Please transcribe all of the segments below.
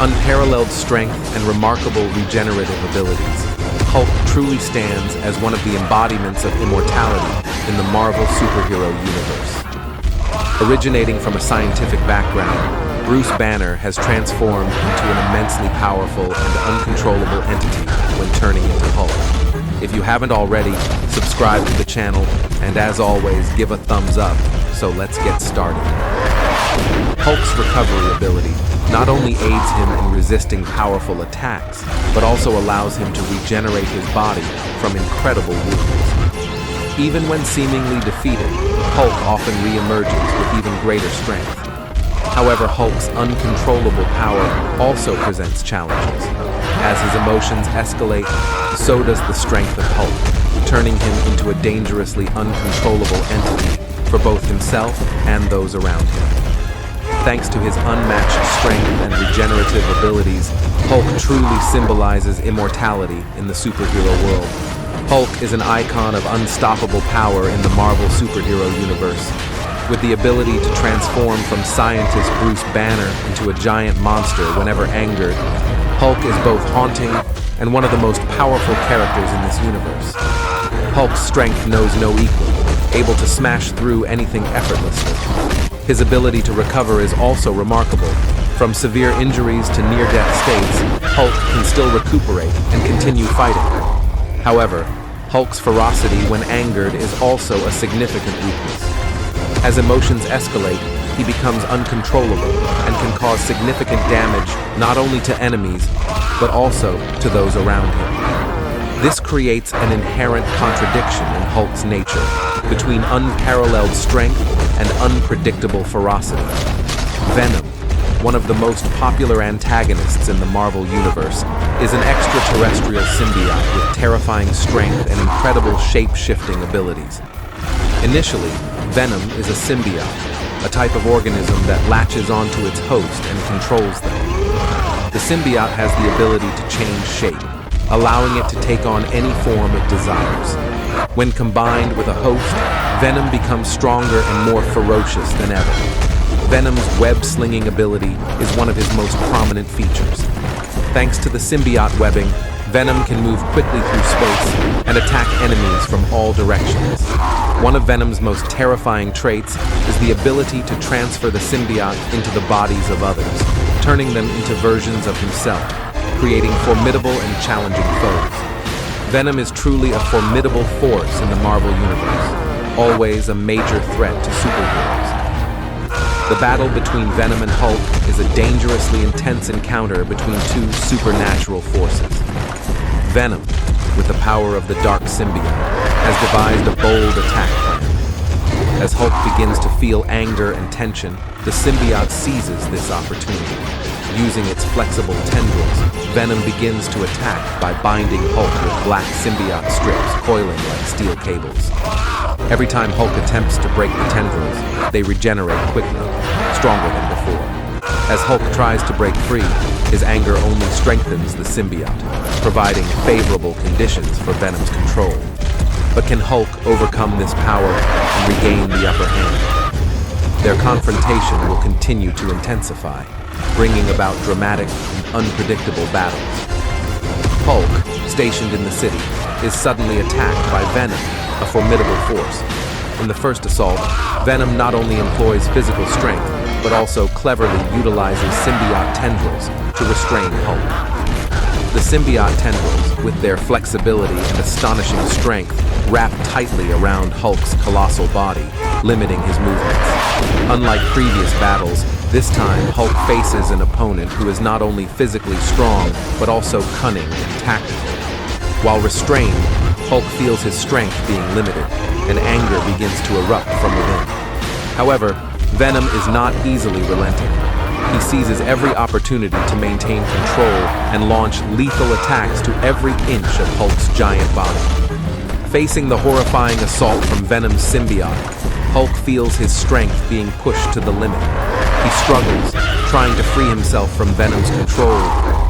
unparalleled strength, and remarkable regenerative abilities, Hulk truly stands as one of the embodiments of immortality in the Marvel superhero universe. Originating from a scientific background, Bruce Banner has transformed into an immensely powerful and uncontrollable entity when turning into Hulk. If you haven't already, subscribe to the channel, and as always, give a thumbs up. So let's get started. Hulk's recovery ability not only aids him in resisting powerful attacks, but also allows him to regenerate his body from incredible wounds. Even when seemingly defeated, Hulk often re-emerges with even greater strength. However, Hulk's uncontrollable power also presents challenges. As his emotions escalate, so does the strength of Hulk, turning him into a dangerously uncontrollable entity for both himself and those around him. Thanks to his unmatched strength and regenerative abilities, Hulk truly symbolizes immortality in the superhero world. Hulk is an icon of unstoppable power in the Marvel superhero universe. With the ability to transform from scientist Bruce Banner into a giant monster whenever angered, Hulk is both haunting and one of the most powerful characters in this universe. Hulk's strength knows no equal, able to smash through anything effortlessly. His ability to recover is also remarkable. From severe injuries to near-death states, Hulk can still recuperate and continue fighting. However, Hulk's ferocity when angered is also a significant weakness. As emotions escalate, he becomes uncontrollable and can cause significant damage not only to enemies, but also to those around him. This creates an inherent contradiction in Hulk's nature between unparalleled strength and unpredictable ferocity. Venom, one of the most popular antagonists in the Marvel Universe, is an extraterrestrial symbiote with terrifying strength and incredible shape-shifting abilities. Initially, Venom is a symbiote, a type of organism that latches onto its host and controls them. The symbiote has the ability to change shape, allowing it to take on any form it desires. When combined with a host, Venom becomes stronger and more ferocious than ever. Venom's web-slinging ability is one of his most prominent features. Thanks to the symbiote webbing, Venom can move quickly through space and attack enemies from all directions. One of Venom's most terrifying traits is the ability to transfer the symbiote into the bodies of others, turning them into versions of himself, creating formidable and challenging foes. Venom is truly a formidable force in the Marvel Universe, always a major threat to superheroes. The battle between Venom and Hulk is a dangerously intense encounter between two supernatural forces. Venom, with the power of the dark symbiote, has devised a bold attack plan. As Hulk begins to feel anger and tension, the symbiote seizes this opportunity. Using its flexible tendrils, Venom begins to attack by binding Hulk with black symbiote strips coiling like steel cables. Every time Hulk attempts to break the tendrils, they regenerate quickly, stronger than before. As Hulk tries to break free, his anger only strengthens the symbiote, providing favorable conditions for Venom's control. But can Hulk overcome this power and regain the upper hand? Their confrontation will continue to intensify, bringing about dramatic and unpredictable battles. Hulk, stationed in the city, is suddenly attacked by Venom, a formidable force. In the first assault, Venom not only employs physical strength, but also cleverly utilizes symbiote tendrils to restrain Hulk. The symbiote tendrils, with their flexibility and astonishing strength, wrap tightly around Hulk's colossal body, limiting his movements. Unlike previous battles, this time Hulk faces an opponent who is not only physically strong, but also cunning and tactical. While restrained, Hulk feels his strength being limited, and anger begins to erupt from within. However, Venom is not easily relenting. He seizes every opportunity to maintain control and launch lethal attacks to every inch of Hulk's giant body. Facing the horrifying assault from Venom's symbiote, Hulk feels his strength being pushed to the limit. He struggles, trying to free himself from Venom's control,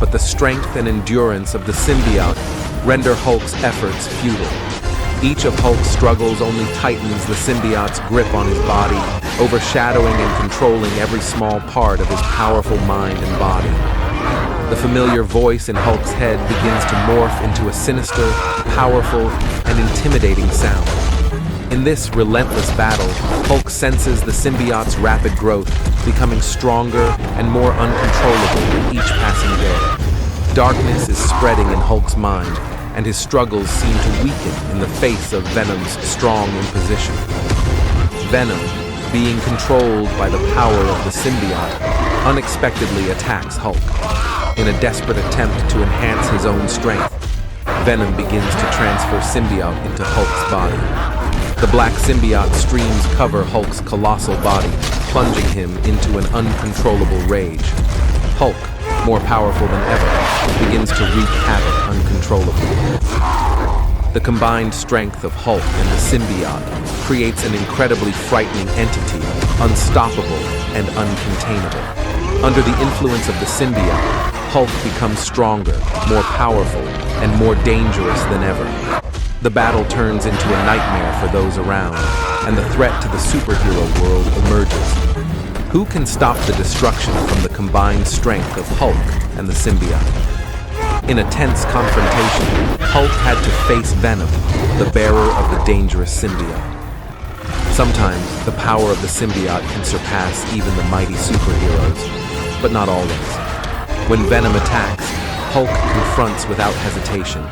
but the strength and endurance of the symbiote render Hulk's efforts futile. Each of Hulk's struggles only tightens the symbiote's grip on his body, overshadowing and controlling every small part of his powerful mind and body. The familiar voice in Hulk's head begins to morph into a sinister, powerful, and intimidating sound. In this relentless battle, Hulk senses the symbiote's rapid growth, becoming stronger and more uncontrollable with each passing day. Darkness is spreading in Hulk's mind, and his struggles seem to weaken in the face of Venom's strong imposition. Venom, being controlled by the power of the symbiote, unexpectedly attacks Hulk. In a desperate attempt to enhance his own strength, Venom begins to transfer Symbiote into Hulk's body. The black symbiote streams cover Hulk's colossal body, plunging him into an uncontrollable rage. Hulk, more powerful than ever, begins to wreak havoc uncontrollably. The combined strength of Hulk and the symbiote creates an incredibly frightening entity, unstoppable and uncontainable. Under the influence of the symbiote, Hulk becomes stronger, more powerful, and more dangerous than ever. The battle turns into a nightmare for those around, and the threat to the superhero world emerges. Who can stop the destruction from the combined strength of Hulk and the symbiote? In a tense confrontation, Hulk had to face Venom, the bearer of the dangerous symbiote. Sometimes, the power of the symbiote can surpass even the mighty superheroes, but not always. When Venom attacks, Hulk confronts without hesitation,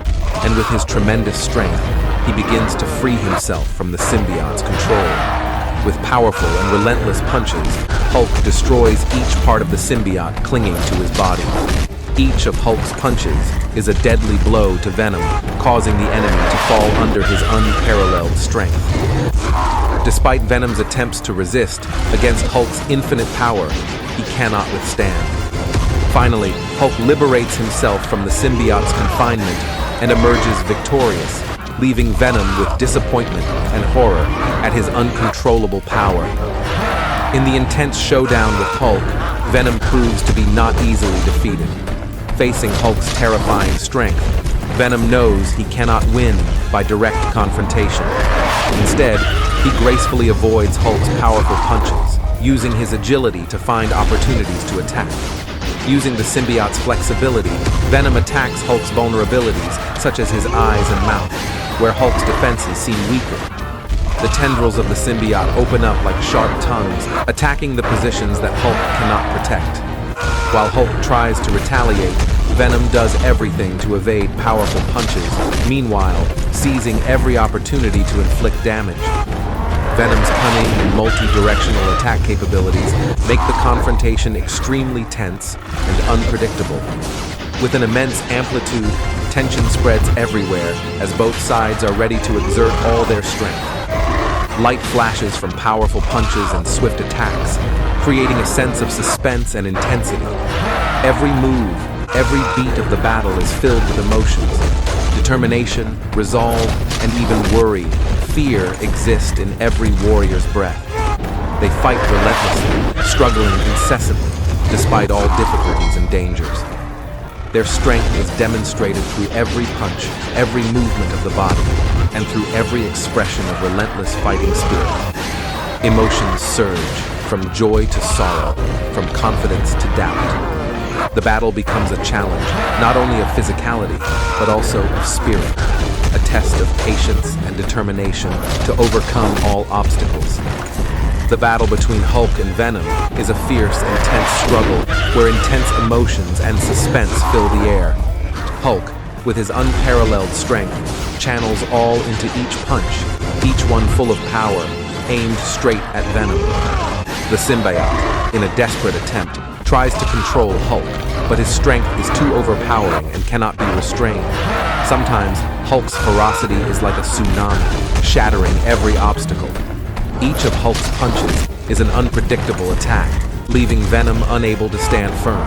and with his tremendous strength, he begins to free himself from the symbiote's control. With powerful and relentless punches, Hulk destroys each part of the symbiote clinging to his body. Each of Hulk's punches is a deadly blow to Venom, causing the enemy to fall under his unparalleled strength. Despite Venom's attempts to resist, against Hulk's infinite power, he cannot withstand. Finally, Hulk liberates himself from the symbiote's confinement and emerges victorious, leaving Venom with disappointment and horror at his uncontrollable power. In the intense showdown with Hulk, Venom proves to be not easily defeated. Facing Hulk's terrifying strength, Venom knows he cannot win by direct confrontation. Instead, he gracefully avoids Hulk's powerful punches, using his agility to find opportunities to attack. Using the symbiote's flexibility, Venom attacks Hulk's vulnerabilities, such as his eyes and mouth, where Hulk's defenses seem weaker. The tendrils of the symbiote open up like sharp tongues, attacking the positions that Hulk cannot protect. While Hulk tries to retaliate, Venom does everything to evade powerful punches, meanwhile, seizing every opportunity to inflict damage. Venom's cunning and multi-directional attack capabilities make the confrontation extremely tense and unpredictable. With an immense amplitude, tension spreads everywhere as both sides are ready to exert all their strength. Light flashes from powerful punches and swift attacks, creating a sense of suspense and intensity. Every move, every beat of the battle is filled with emotions. Determination, resolve, and even worry, fear exist in every warrior's breath. They fight relentlessly, struggling incessantly, despite all difficulties and dangers. Their strength is demonstrated through every punch, every movement of the body, and through every expression of relentless fighting spirit. Emotions surge, from joy to sorrow, from confidence to doubt. The battle becomes a challenge, not only of physicality, but also of spirit, a test of patience and determination to overcome all obstacles. The battle between Hulk and Venom is a fierce, intense struggle where intense emotions and suspense fill the air. Hulk, with his unparalleled strength, channels all into each punch, each one full of power, aimed straight at Venom. The symbiote, in a desperate attempt, tries to control Hulk, but his strength is too overpowering and cannot be restrained. Sometimes, Hulk's ferocity is like a tsunami, shattering every obstacle. Each of Hulk's punches is an unpredictable attack, leaving Venom unable to stand firm.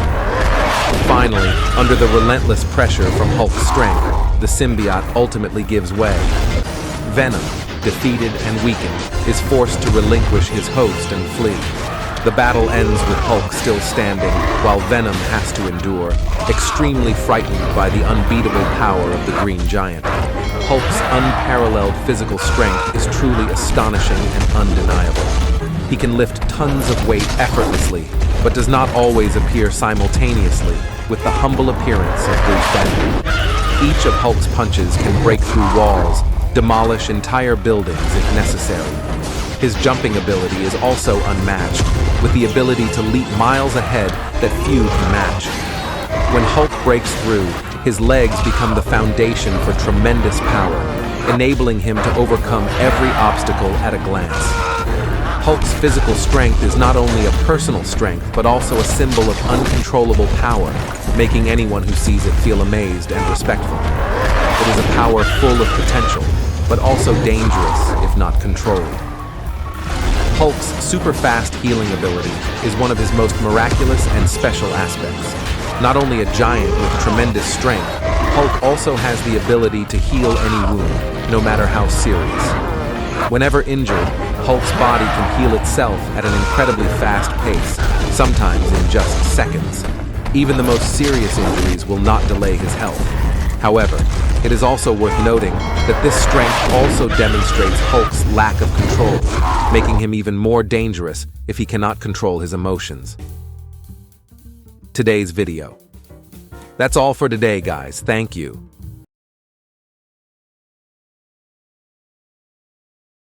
Finally, under the relentless pressure from Hulk's strength, the symbiote ultimately gives way. Venom, defeated and weakened, is forced to relinquish his host and flee. The battle ends with Hulk still standing, while Venom has to endure, extremely frightened by the unbeatable power of the Green Giant. Hulk's unparalleled physical strength is truly astonishing and undeniable. He can lift tons of weight effortlessly, but does not always appear simultaneously, with the humble appearance of Bruce Banner. Each of Hulk's punches can break through walls, demolish entire buildings if necessary. His jumping ability is also unmatched, with the ability to leap miles ahead that few can match. When Hulk breaks through, his legs become the foundation for tremendous power, enabling him to overcome every obstacle at a glance. Hulk's physical strength is not only a personal strength, but also a symbol of uncontrollable power, making anyone who sees it feel amazed and respectful. It is a power full of potential, but also dangerous if not controlled. Hulk's super-fast healing ability is one of his most miraculous and special aspects. Not only a giant with tremendous strength, Hulk also has the ability to heal any wound, no matter how serious. Whenever injured, Hulk's body can heal itself at an incredibly fast pace, sometimes in just seconds. Even the most serious injuries will not delay his health. However, it is also worth noting that this strength also demonstrates Hulk's lack of control, making him even more dangerous if he cannot control his emotions. Today's video. That's all for today, guys. Thank you.